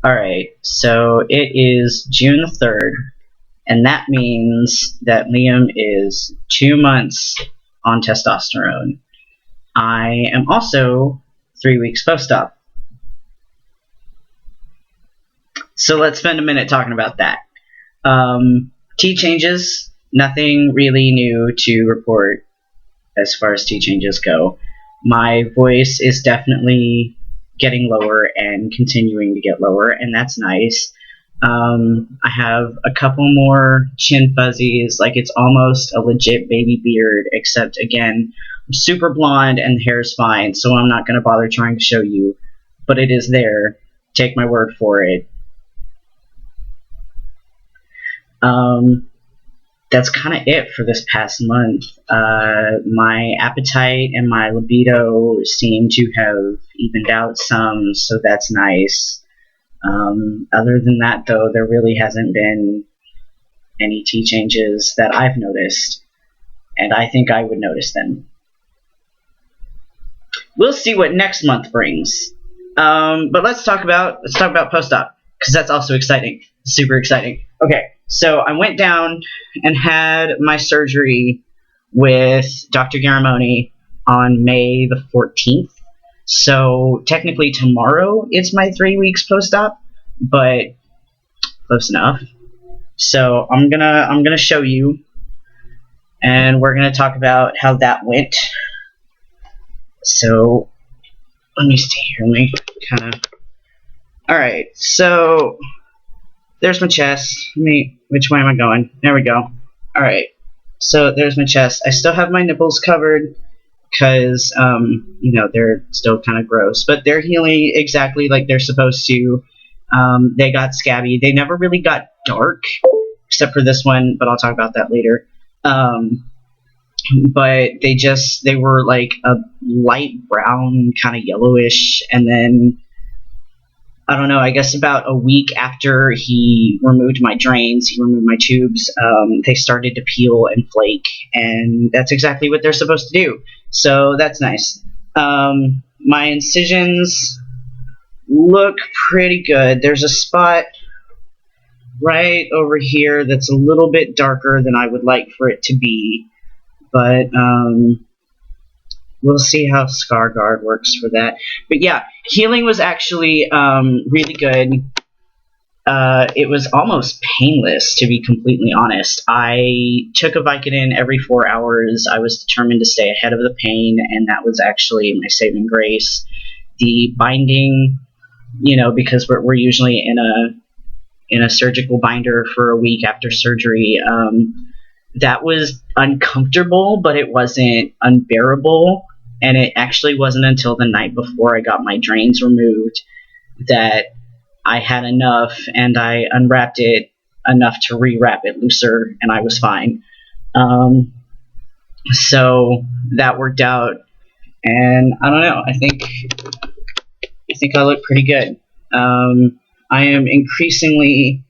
Alright, so it is June the 3rd, and that means that Liam is 2 months on testosterone. I am also 3 weeks post-op. So let's spend a minute talking about that. T changes, nothing really new to report as far as T changes go. My voice is definitely getting lower and continuing to get lower, and that's nice. I have a couple more chin fuzzies, like it's almost a legit baby beard, except again, I'm super blonde and the hair's fine, so I'm not going to bother trying to show you, but it is there. Take my word for it. That's kind of it for this past month. My appetite and my libido seem to have evened out some, so that's nice. Other than that, though, there really hasn't been any T changes that I've noticed, and I think I would notice them. We'll see what next month brings. But let's talk about post-op, because that's also exciting, super exciting. Okay, so I went down and had my surgery with Dr. Garamoni on May the 14th. So technically tomorrow it's my 3 weeks post-op, but close enough. So I'm gonna show you, and we're gonna talk about how that went. So let me see here. Let me kind of. All right. So there's my chest. Which way am I going? There we go. All right. So there's my chest. I still have my nipples covered because they're still kind of gross, but they're healing exactly like they're supposed to. They got scabby. They never really got dark, except for this one, but I'll talk about that later. But they were like a light brown, kind of yellowish, and then I don't know, I guess about a week after he removed my drains, he removed my tubes, they started to peel and flake, and that's exactly what they're supposed to do. So that's nice. My incisions look pretty good. There's a spot right over here that's a little bit darker than I would like for it to be, but we'll see how ScarGuard works for that. But yeah, healing was actually really good. It was almost painless, to be completely honest. I took a Vicodin every 4 hours. I was determined to stay ahead of the pain, and that was actually my saving grace. The binding, because we're usually in a surgical binder for a week after surgery, that was uncomfortable, but it wasn't unbearable. And it actually wasn't until the night before I got my drains removed that I had enough, and I unwrapped it enough to rewrap it looser, and I was fine. So that worked out, and I don't know. I think I look pretty good. I am increasingly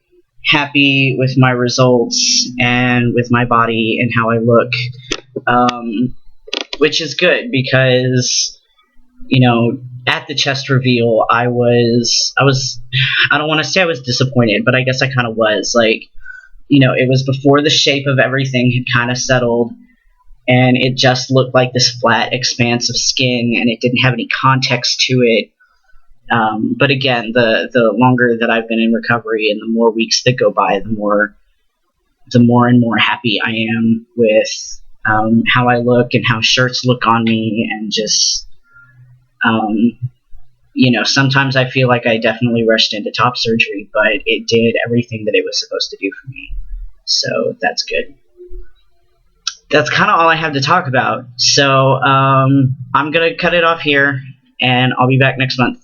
happy with my results and with my body and how I look, which is good because, at the chest reveal, I don't want to say I was disappointed, but I guess I kind of was. Like, it was before the shape of everything had kind of settled, and it just looked like this flat expanse of skin, and it didn't have any context to it. But again, the longer that I've been in recovery and the more weeks that go by, the more and more happy I am with how I look and how shirts look on me, and just sometimes I feel like I definitely rushed into top surgery, but it did everything that it was supposed to do for me. So that's good. That's kind of all I have to talk about. So I'm gonna cut it off here, and I'll be back next month.